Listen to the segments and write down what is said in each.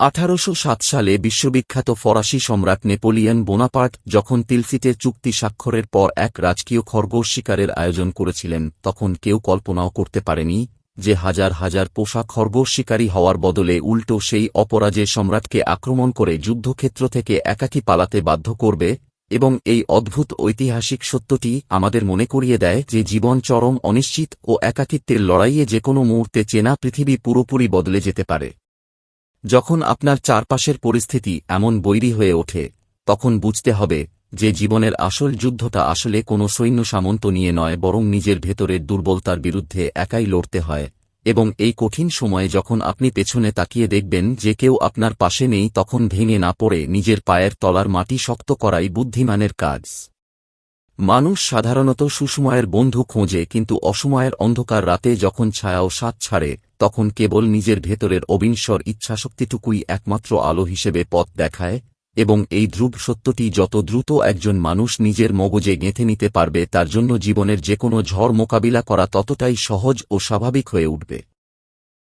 1807 সালে বিশ্ববিখ্যাত ফরাসি সম্রাট নেপোলিয়ন বোনাপার্ট যখন তিলফিতে চুক্তি স্বাক্ষরের পর এক রাজকীয় খরগোশ শিকারের আয়োজন করেছিলেন, তখন কেউ কল্পনাও করতে পারেনি যে হাজার হাজার পোষা খরগোশ শিকারী হওয়ার বদলে উল্টো সেই অপরাজেয় সম্রাটকে আক্রমণ করে যুদ্ধক্ষেত্র থেকে একাকী পালাতে বাধ্য করবে। এবং এই অদ্ভুত ঐতিহাসিক সত্যটি আমাদের মনে করিয়ে দেয় যে জীবন চরম অনিশ্চিত ও একাকিত্বের লড়াইয়ে যেকোনো মুহূর্তে চেনা পৃথিবী পুরোপুরি বদলে যেতে পারে। যখন আপনার চারপাশের পরিস্থিতি এমন বৈরী হয়ে ওঠে, তখন বুঝতে হবে যে জীবনের আসল যুদ্ধটা আসলে কোনো সৈন্য সামন্ত নিয়ে নয়, বরং নিজের ভেতরের দুর্বলতার বিরুদ্ধে একাই লড়তে হয়। এবং এই কঠিন সময়ে যখন আপনি পেছনে তাকিয়ে দেখবেন যে কেউ আপনার পাশে নেই, তখন ভেঙে না পড়ে নিজের পায়ের তলার মাটি শক্ত করাই বুদ্ধিমানের কাজ। মানুষ সাধারণত সুসময়ের বন্ধু খোঁজে, কিন্তু অসময়ের অন্ধকার রাতে যখন ছায়াও সাথ ছাড়ে, তখন কেবল নিজের ভেতরের অবিনশ্বর ইচ্ছাশক্তিটুকুই একমাত্র আলো হিসেবে পথ দেখায়। এবং এই ধ্রুব সত্যটি যত দ্রুত একজন মানুষ নিজের মগজে গেঁথে নিতে পারবে, তার জন্য জীবনের যেকোনো ঝড় মোকাবিলা করা ততটাই সহজ ও স্বাভাবিক হয়ে উঠবে।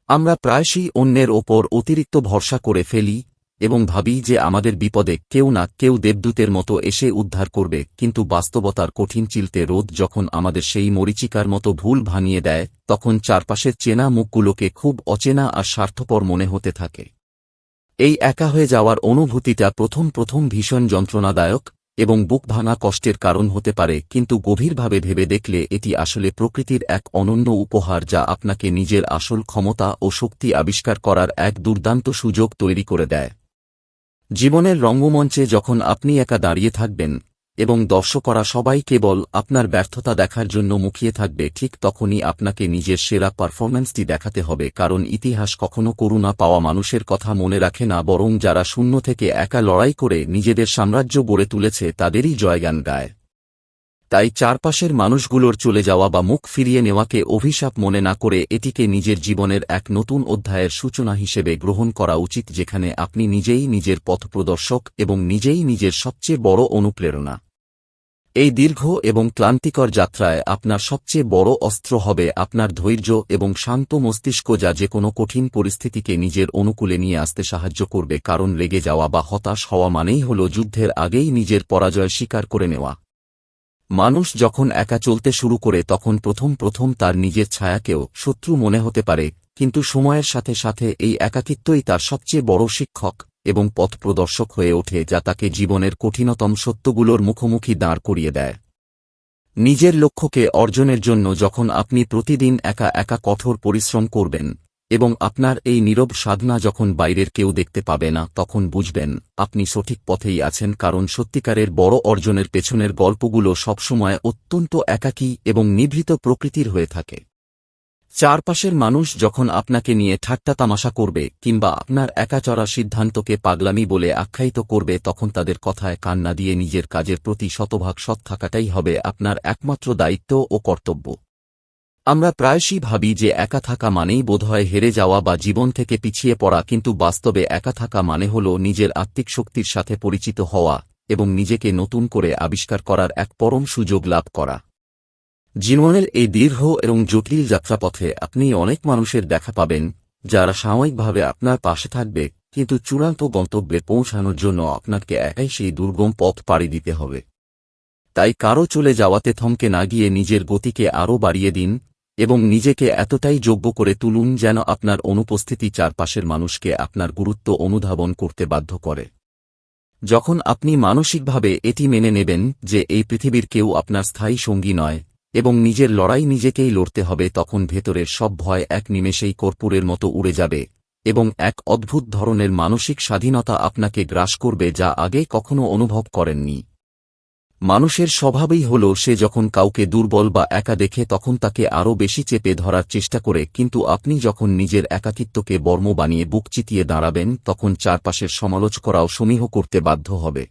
আমরা প্রায়শই অন্যের ওপর অতিরিক্ত ভরসা করে ফেলি এবং ভাবি যে আমাদের বিপদে কেউ না কেউ দেবদূতের মতো এসে উদ্ধার করবে, কিন্তু বাস্তবতার কঠিন চিলতে রোদ যখন আমাদের সেই মরীচিকার মতো ভুল ভাঙিয়ে দেয়, তখন চারপাশের চেনা মুখগুলোকে খুব অচেনা আর স্বার্থপর মনে হতে থাকে। এই একা হয়ে যাওয়ার অনুভূতিটা প্রথম ভীষণ যন্ত্রণাদায়ক এবং বুক ভাঙা কষ্টের কারণ হতে পারে, কিন্তু গভীরভাবে ভেবে দেখলে এটি আসলে প্রকৃতির এক অনন্য উপহার, যা আপনাকে নিজের আসল ক্ষমতা ও শক্তি আবিষ্কার করার এক দুর্দান্ত সুযোগ তৈরি করে দেয়। জীবনের রঙ্গমঞ্চে যখন আপনি একা দাঁড়িয়ে থাকবেন এবং দর্শকরা সবাই কেবল আপনার ব্যর্থতা দেখার জন্য মুখিয়ে থাকবে, ঠিক তখনই আপনাকে নিজের সেরা পারফরম্যান্সটি দেখাতে হবে, কারণ ইতিহাস কখনো করুণা পাওয়া মানুষের কথা মনে রাখে না, বরং যারা শূন্য থেকে একা লড়াই করে নিজেদের সাম্রাজ্য গড়ে তুলেছে তাদেরই জয়গান গায়। তাই চারপাশের মানুষগুলোর চলে যাওয়া বা মুখ ফিরিয়ে নেওয়াকে অভিশাপ মনে না করে এটিকে নিজের জীবনের এক নতুন অধ্যায়ের সূচনা হিসেবে গ্রহণ করা উচিত, যেখানে আপনি নিজেই নিজের পথপ্রদর্শক এবং নিজেই নিজের সবচেয়ে বড় অনুপ্রেরণা। এই দীর্ঘ এবং ক্লান্তিকর যাত্রায় আপনার সবচেয়ে বড় অস্ত্র হবে আপনার ধৈর্য এবং শান্ত মস্তিষ্ক, যা যেকোনো কঠিন পরিস্থিতিকে নিজের অনুকূলে নিয়ে আসতে সাহায্য করবে, কারণ রেগে যাওয়া বা হতাশ হওয়া মানেই হল যুদ্ধের আগেই নিজের পরাজয় স্বীকার করে নেওয়া। মানুষ যখন একা চলতে শুরু করে তখন প্রথম তার নিজের ছায়াকেও শত্রু মনে হতে পারে, কিন্তু সময়ের সাথে সাথে এই একাকিত্বই তার সবচেয়ে বড় শিক্ষক এবং পথপ্রদর্শক হয়ে ওঠে, যা তাকে জীবনের কঠিনতম সত্যগুলোর মুখোমুখি দাঁড় করিয়ে দেয়। নিজের লক্ষ্যকে অর্জনের জন্য যখন আপনি প্রতিদিন একা একা কঠোর পরিশ্রম করবেন এবং আপনার এই নীরব সাধনা যখন বাইরের কেউ দেখতে পাবে না, তখন বুঝবেন আপনি সঠিক পথেই আছেন, কারণ সত্যিকারের বড় অর্জনের পেছনের গল্পগুলো সবসময় অত্যন্ত একাকী এবং নিভৃত প্রকৃতির হয়ে থাকে। চারপাশের মানুষ যখন আপনাকে নিয়ে ঠাট্টা তামাশা করবে কিংবা আপনার একা চড়া সিদ্ধান্তকে পাগলামি বলে আখ্যায়িত করবে, তখন তাদের কথায় কান না দিয়ে নিজের কাজের প্রতি শতভাগ সৎ থাকাটাই হবে আপনার একমাত্র দায়িত্ব ও কর্তব্য। আমরা প্রায়শই ভাবি যে একা থাকা মানেই বোধহয় হেরে যাওয়া বা জীবন থেকে পিছিয়ে পড়া, কিন্তু বাস্তবে একা থাকা মানে হল নিজের আত্মিক শক্তির সাথে পরিচিত হওয়া এবং নিজেকে নতুন করে আবিষ্কার করার এক পরম সুযোগ লাভ করা। জীবনের এই দীর্ঘ এবং জটিল যাত্রাপথে আপনি অনেক মানুষের দেখা পাবেন যারা সাময়িকভাবে আপনার পাশে থাকবে, কিন্তু চূড়ান্ত গন্তব্যে পৌঁছানোর জন্য আপনাকে একাই সেই দুর্গম পথ পাড়ি দিতে হবে। তাই কারো চলে যাওয়াতে থমকে না গিয়ে নিজের গতিকে আরও বাড়িয়ে দিন এবং নিজেকে এতটাই যোগ্য করে তুলুন যেন আপনার অনুপস্থিতি চারপাশের মানুষকে আপনার গুরুত্ব অনুধাবন করতে বাধ্য করে। যখন আপনি মানসিকভাবে এটি মেনে নেবেন যে এই পৃথিবীর কেউ আপনার স্থায়ী সঙ্গী নয় এবং নিজের লড়াই নিজেকেই লড়তে হবে, তখন ভেতরের সব ভয় এক নিমেষেই কর্পূরের মতো উড়ে যাবে এবং এক অদ্ভুত ধরনের মানসিক স্বাধীনতা আপনাকে গ্রাস করবে, যা আগে কখনো অনুভব করেননি। মানুষের স্বভাবই হল সে যখন কাউকে দুর্বল বা একা দেখে তখন তাকে আরও বেশি চেপে ধরার চেষ্টা করে, কিন্তু আপনি যখন নিজের একাকিত্বকে বর্ম বানিয়ে বুক চিতিয়ে দাঁড়াবেন, তখন চারপাশের সমালোচকরাও সমীহ করতে বাধ্য হবে।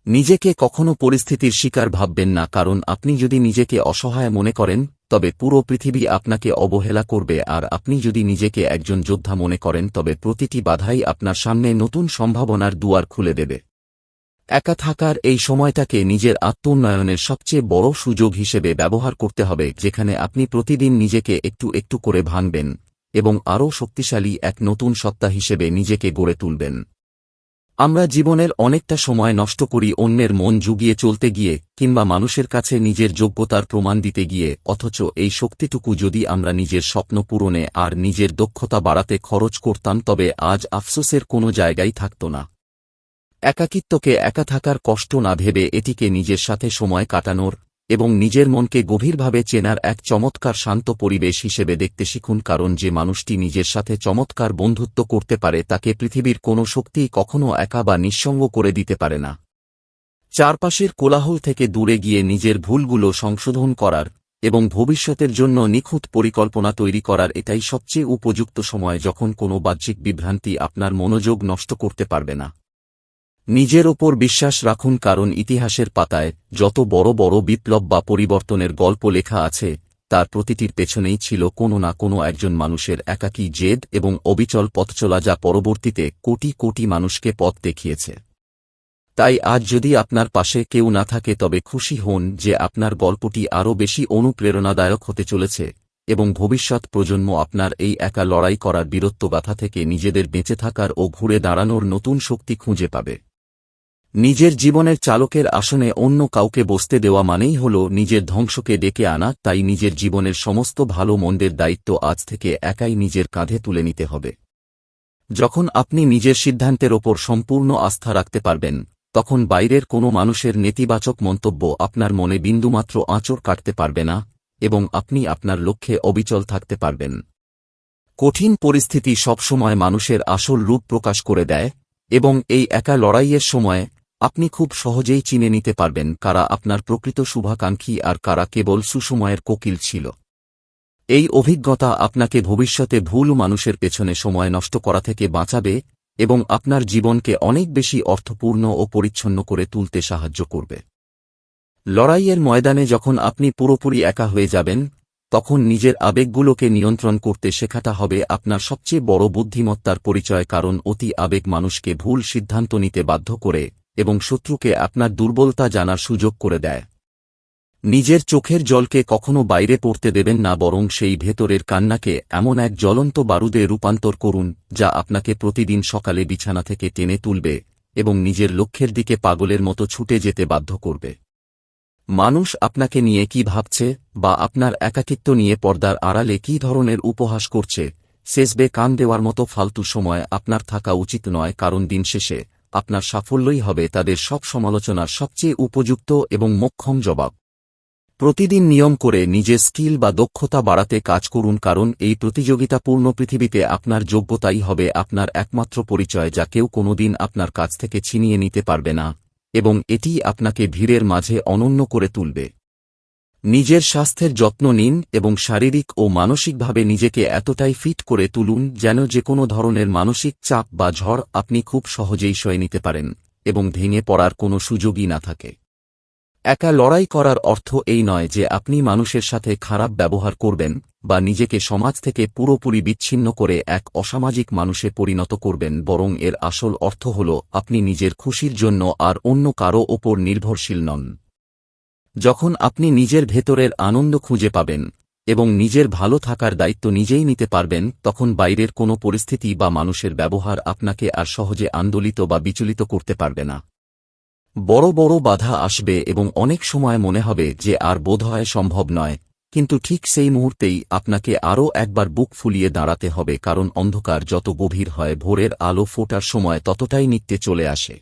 নিজেকে কখনো পরিস্থিতির শিকার ভাববেন না, কারণ আপনি যদি নিজেকে অসহায় মনে করেন তবে পুরো পৃথিবী আপনাকে অবহেলা করবে, আর আপনি যদি নিজেকে একজন যোদ্ধা মনে করেন তবে প্রতিটি বাধাই আপনার সামনে নতুন সম্ভাবনার দুয়ার খুলে দেবে। একা থাকার এই সময়টাকে নিজের আত্মোন্নয়নের সবচেয়ে বড় সুযোগ হিসেবে ব্যবহার করতে হবে, যেখানে আপনি প্রতিদিন নিজেকে একটু একটু করে ভাঙবেন এবং আরও শক্তিশালী এক নতুন সত্তা হিসেবে নিজেকে গড়ে তুলবেন। আমরা জীবনের অনেকটা সময় নষ্ট করি অন্যের মন জুগিয়ে চলতে গিয়ে কিংবা মানুষের কাছে নিজের যোগ্যতার প্রমাণ দিতে গিয়ে, অথচ এই শক্তিটুকু যদি আমরা নিজের স্বপ্ন পূরণে আর নিজের দক্ষতা বাড়াতে খরচ করতাম তবে আজ আফসোসের কোনো জায়গাই থাকত না। একাকিত্বকে একা থাকার কষ্ট না ভেবে এটিকে নিজের সাথে সময় কাটানোর এবং নিজের মনকে গভীরভাবে চেনার এক চমৎকার শান্ত পরিবেশ হিসেবে দেখতে শিখুন, কারণ যে মানুষটি নিজের সাথে চমৎকার বন্ধুত্ব করতে পারে তাকে পৃথিবীর কোনো শক্তিই কখনো একা বা নিঃসঙ্গ করে দিতে পারে না। চারপাশের কোলাহল থেকে দূরে গিয়ে নিজের ভুলগুলো সংশোধন করার এবং ভবিষ্যতের জন্য নিখুঁত পরিকল্পনা তৈরি করার এটাই সবচেয়ে উপযুক্ত সময়, যখন কোনো বাহ্যিক বিভ্রান্তি আপনার মনোযোগ নষ্ট করতে পারবে না। নিজের ওপর বিশ্বাস রাখুন, কারণ ইতিহাসের পাতায় যত বড় বড় বিপ্লব বা পরিবর্তনের গল্প লেখা আছে তার প্রতিটির পেছনেই ছিল কোনো না কোনো একজন মানুষের একাকী জেদ এবং অবিচল পথচলা, যা পরবর্তীতে কোটি কোটি মানুষকে পথ দেখিয়েছে। তাই আজ যদি আপনার পাশে কেউ না থাকে তবে খুশি হন যে আপনার গল্পটি আরও বেশি অনুপ্রেরণাদায়ক হতে চলেছে এবং ভবিষ্যৎ প্রজন্ম আপনার এই একা লড়াই করার বীরত্বগাথা থেকে নিজেদের বেঁচে থাকার ও ঘুরে দাঁড়ানোর নতুন শক্তি খুঁজে পাবে। নিজের জীবনের চালকের আসনে অন্য কাউকে বসতে দেওয়া মানেই হল নিজের ধ্বংসকে ডেকে আনা, তাই নিজের জীবনের সমস্ত ভালো মন্দের দায়িত্ব আজ থেকে একাই নিজের কাঁধে তুলে নিতে হবে। যখন আপনি নিজের সিদ্ধান্তের ওপর সম্পূর্ণ আস্থা রাখতে পারবেন তখন বাইরের কোনো মানুষের নেতিবাচক মন্তব্য আপনার মনে বিন্দুমাত্র আঁচড় কাটতে পারবে না এবং আপনি আপনার লক্ষ্যে অবিচল থাকতে পারবেন। কঠিন পরিস্থিতি সবসময় মানুষের আসল রূপ প্রকাশ করে দেয় এবং এই একা লড়াইয়ের সময় আপনি খুব সহজেই চিনে নিতে পারবেন কারা আপনার প্রকৃত শুভাকাঙ্ক্ষী আর কারা কেবল সুসময়ের কোকিল ছিল। এই অভিজ্ঞতা আপনাকে ভবিষ্যতে ভুল মানুষের পেছনে সময় নষ্ট করা থেকে বাঁচাবে এবং আপনার জীবনকে অনেক বেশি অর্থপূর্ণ ও পরিচ্ছন্ন করে তুলতে সাহায্য করবে। লড়াইয়ের ময়দানে যখন আপনি পুরোপুরি একা হয়ে যাবেন তখন নিজের আবেগগুলোকে নিয়ন্ত্রণ করতে শেখাটা হবে আপনার সবচেয়ে বড় বুদ্ধিমত্তার পরিচয়, কারণ অতি আবেগ মানুষকে ভুল সিদ্ধান্ত নিতে বাধ্য করে এবং শত্রুকে আপনার দুর্বলতা জানার সুযোগ করে দেয়। নিজের চোখের জলকে কখনো বাইরে পড়তে দেবেন না, বরং সেই ভেতরের কান্নাকে এমন এক জ্বলন্ত বারুদে রূপান্তর করুন যা আপনাকে প্রতিদিন সকালে বিছানা থেকে টেনে তুলবে এবং নিজের লক্ষ্যের দিকে পাগলের মতো ছুটে যেতে বাধ্য করবে। মানুষ আপনাকে নিয়ে কি ভাবছে বা আপনার একাকিত্ব নিয়ে পর্দার আড়ালে কী ধরনের উপহাস করছে সেজবে কান দেওয়ার মতো ফালতু সময় আপনার থাকা উচিত নয়, কারণ দিন শেষে আপনার সাফল্যই হবে তাদের সব সমালোচনার সবচেয়ে উপযুক্ত এবং মোক্ষম জবাব। প্রতিদিন নিয়ম করে নিজের স্কিল বা দক্ষতা বাড়াতে কাজ করুন, কারণ এই প্রতিযোগিতাপূর্ণ পৃথিবীতে আপনার যোগ্যতাই হবে আপনার একমাত্র পরিচয় যা কেউ কোনোদিন আপনার কাছ থেকে ছিনিয়ে নিতে পারবে না এবং এটিই আপনাকে ভিড়ের মাঝে অনন্য করে তুলবে। নিজের স্বাস্থ্যের যত্ন নিন এবং শারীরিক ও মানসিকভাবে নিজেকে এতটাই ফিট করে তুলুন যেন যেকোনো ধরনের মানসিক চাপ বা ঝড় আপনি খুব সহজেই সয়ে নিতে পারেন এবং ভেঙে পড়ার কোনো সুযোগই না থাকে। একা লড়াই করার অর্থ এই নয় যে আপনি মানুষের সাথে খারাপ ব্যবহার করবেন বা নিজেকে সমাজ থেকে পুরোপুরি বিচ্ছিন্ন করে এক অসামাজিক মানুষে পরিণত করবেন, বরং এর আসল অর্থ হল আপনি নিজের খুশির জন্য আর অন্য কারও ওপর নির্ভরশীল নন। যখন আপনি নিজের ভেতরের আনন্দ খুঁজে পাবেন এবং নিজের ভালো থাকার দায়িত্ব নিজেই নিতে পারবেন তখন বাইরের কোনো পরিস্থিতি বা মানুষের ব্যবহার আপনাকে আর সহজে আন্দোলিত বা বিচলিত করতে পারবে না। বড় বড় বাধা আসবে এবং অনেক সময় মনে হবে যে আর বোধহয় সম্ভব নয়, কিন্তু ঠিক সেই মুহূর্তেই আপনাকে আরও একবার বুক ফুলিয়ে দাঁড়াতে হবে, কারণ অন্ধকার যত গভীর হয় ভোরের আলো ফোটার সময় ততটাই নিত্যে চলে আসে।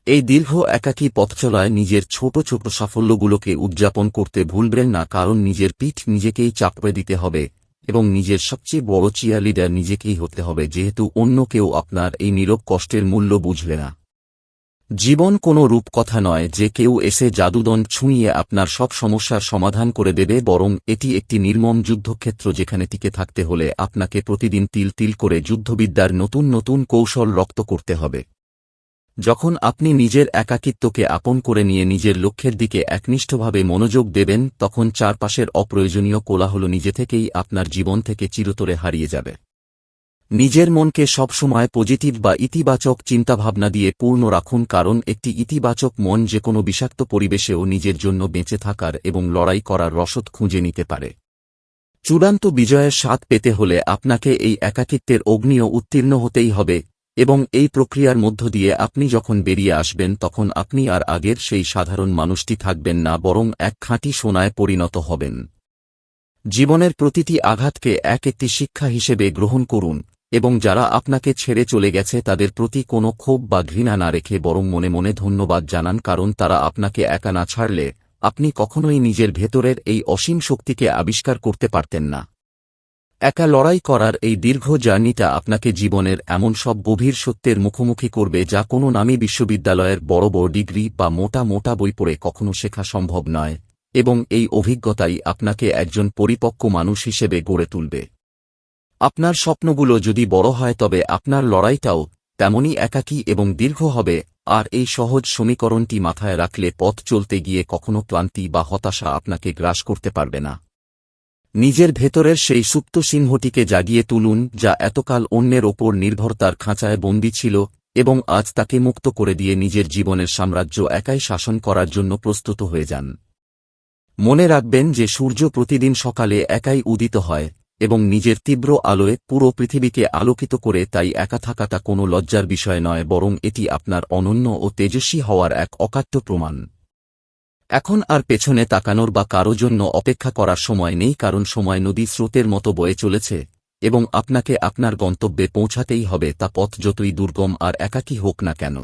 এই দীর্ঘ একাকী পথচলায় নিজের ছোট ছোট সাফল্যগুলোকে উদযাপন করতে ভুলবেন না, কারণ নিজের পিঠ নিজেকেই চাপড়ে দিতে হবে এবং নিজের সবচেয়ে বড় চিয়ারলিডার নিজেকেই হতে হবে, যেহেতু অন্য কেউ আপনার এই নীরব কষ্টের মূল্য বুঝবে না। জীবন কোনো রূপকথা নয় যে কেউ এসে জাদুদণ্ড ছুঁইয়ে আপনার সব সমস্যার সমাধান করে দেবে, বরং এটি একটি নির্মম যুদ্ধক্ষেত্র যেখানে টিকে থাকতে হলে আপনাকে প্রতিদিন তিল তিল করে যুদ্ধবিদ্যার নতুন নতুন কৌশল রপ্ত করতে হবে। যখন আপনি নিজের একাকিত্বকে আপন করে নিয়ে নিজের লক্ষ্যের দিকে একনিষ্ঠভাবে মনোযোগ দেবেন তখন চারপাশের অপ্রয়োজনীয় কোলাহল নিজে থেকেই আপনার জীবন থেকে চিরতরে হারিয়ে যাবে। নিজের মনকে সবসময় পজিটিভ বা ইতিবাচক চিন্তাভাবনা দিয়ে পূর্ণ রাখুন, কারণ একটি ইতিবাচক মন যেকোনো বিষাক্ত পরিবেশেও নিজের জন্য বেঁচে থাকার এবং লড়াই করার রসদ খুঁজে নিতে পারে। চূড়ান্ত বিজয়ের স্বাদ পেতে হলে আপনাকে এই একাকিত্বের অগ্নিও উত্তীর্ণ হতেই হবে, এবং এই প্রক্রিয়ার মধ্য দিয়ে আপনি যখন বেরিয়ে আসবেন তখন আপনি আর আগের সেই সাধারণ মানুষটি থাকবেন না, বরং এক খাঁটি সোনায় পরিণত হবেন। জীবনের প্রতিটি আঘাতকে একটি শিক্ষা হিসেবে গ্রহণ করুন, এবং যারা আপনাকে ছেড়ে চলে গেছে তাদের প্রতি কোনো ক্ষোভ বা ঘৃণা না রেখে বরং মনে মনে ধন্যবাদ জানান, কারণ তারা আপনাকে একা না ছাড়লে আপনি কখনোই নিজের ভেতরের এই অসীম শক্তিকে আবিষ্কার করতে পারতেন না। একা লড়াই করার এই দীর্ঘ জার্নিটা আপনাকে জীবনের এমন সব গভীর সত্যের মুখোমুখি করবে যা কোনো নামী বিশ্ববিদ্যালয়ের বড় বড় ডিগ্রি বা মোটা মোটা বই পড়ে কখনো শেখা সম্ভব নয়, এবং এই অভিজ্ঞতাই আপনাকে একজন পরিপক্ক মানুষ হিসেবে গড়ে তুলবে। আপনার স্বপ্নগুলো যদি বড় হয় তবে আপনার লড়াইটাও তেমনই একাকী এবং দীর্ঘ হবে, আর এই সহজ সমীকরণটি মাথায় রাখলে পথ চলতে গিয়ে কখনো ক্লান্তি বা হতাশা আপনাকে গ্রাস করতে পারবে না। নিজের ভেতরের সেই সুপ্ত সিংহটিকে জাগিয়ে তুলুন যা এতকাল অন্যের ওপর নির্ভরতার খাঁচায় বন্দী ছিল, এবং আজ তাকে মুক্ত করে দিয়ে নিজের জীবনের সাম্রাজ্য একাই শাসন করার জন্য প্রস্তুত হয়ে যান। মনে রাখবেন যে সূর্য প্রতিদিন সকালে একাই উদিত হয়, এবং নিজের তীব্র আলোয় পুরো পৃথিবীকে আলোকিত করে, তাই একা থাকাটা কোনো লজ্জার বিষয় নয়, বরং এটি আপনার অনন্য ও তেজস্বী হওয়ার এক অকাট্য প্রমাণ। এখন আর পেছনে তাকানোর বা কারো জন্য অপেক্ষা করার সময় নেই, কারণ সময় নদী স্রোতের মতো বয়ে চলেছে, এবং আপনাকে আপনার গন্তব্যে পৌঁছাতেই হবে, তা পথ যতই দুর্গম আর একাকী হোক না কেন।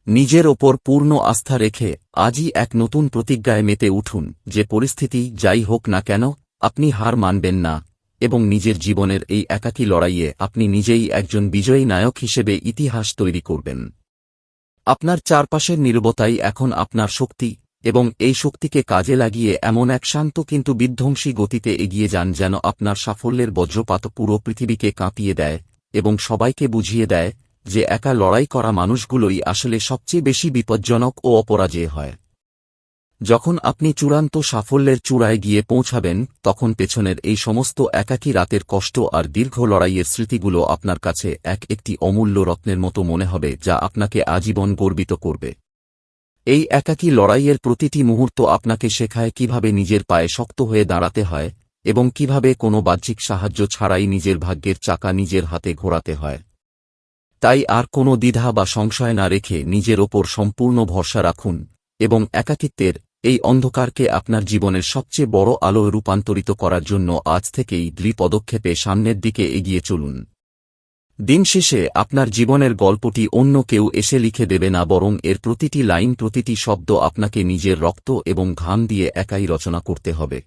নিজের ওপর পূর্ণ আস্থা রেখে আজই এক নতুন প্রতিজ্ঞায় মেতে উঠুন যে পরিস্থিতি যাই হোক না কেন আপনি হার মানবেন না, এবং নিজের জীবনের এই একাকী লড়াইয়ে আপনি নিজেই একজন বিজয়ী নায়ক হিসেবে ইতিহাস তৈরি করবেন। আপনার চারপাশের নীরবতাই এখন আপনার শক্তি, এবং এই শক্তিকে কাজে লাগিয়ে এমন এক শান্ত কিন্তু বিধ্বংসী গতিতে এগিয়ে যান যেন আপনার সাফল্যের বজ্রপাত পুরো পৃথিবীকে কাঁপিয়ে দেয়, এবং সবাইকে বুঝিয়ে দেয় যে একা লড়াই করা মানুষগুলোই আসলে সবচেয়ে বেশি বিপজ্জনক ও অপরাজেয় হয়। যখন আপনি চূড়ান্ত সাফল্যের চূড়ায় গিয়ে পৌঁছাবেন তখন পেছনের এই সমস্ত একাকী রাতের কষ্ট আর দীর্ঘ লড়াইয়ের স্মৃতিগুলো আপনার কাছে একটি অমূল্য রত্নের মতো মনে হবে, যা আপনাকে আজীবন গর্বিত করবে। এই একাকী লড়াইয়ের প্রতিটি মুহূর্ত আপনাকে শেখায় কিভাবে নিজের পায়ে শক্ত হয়ে দাঁড়াতে হয়, এবং কিভাবে কোনো বাহ্যিক সাহায্য ছাড়াই নিজের ভাগ্যের চাকা নিজের হাতে ঘোরাতে হয়। তাই আর কোনো দ্বিধা বা সংশয় না রেখে নিজের ওপর সম্পূর্ণ ভরসা রাখুন, এবং একাকিত্বের এই অন্ধকারকে আপনার জীবনের সবচেয়ে বড় আলোয় রূপান্তরিত করার জন্য আজ থেকেই দৃঢ় পদক্ষেপে সামনের দিকে এগিয়ে চলুন। দিন শেষে আপনার জীবনের গল্পটি অন্য কেউ এসে লিখে দেবে না, বরং এর প্রতিটি লাইন প্রতিটি শব্দ আপনাকে নিজের রক্ত এবং ঘাম দিয়ে একাই রচনা করতে হবে।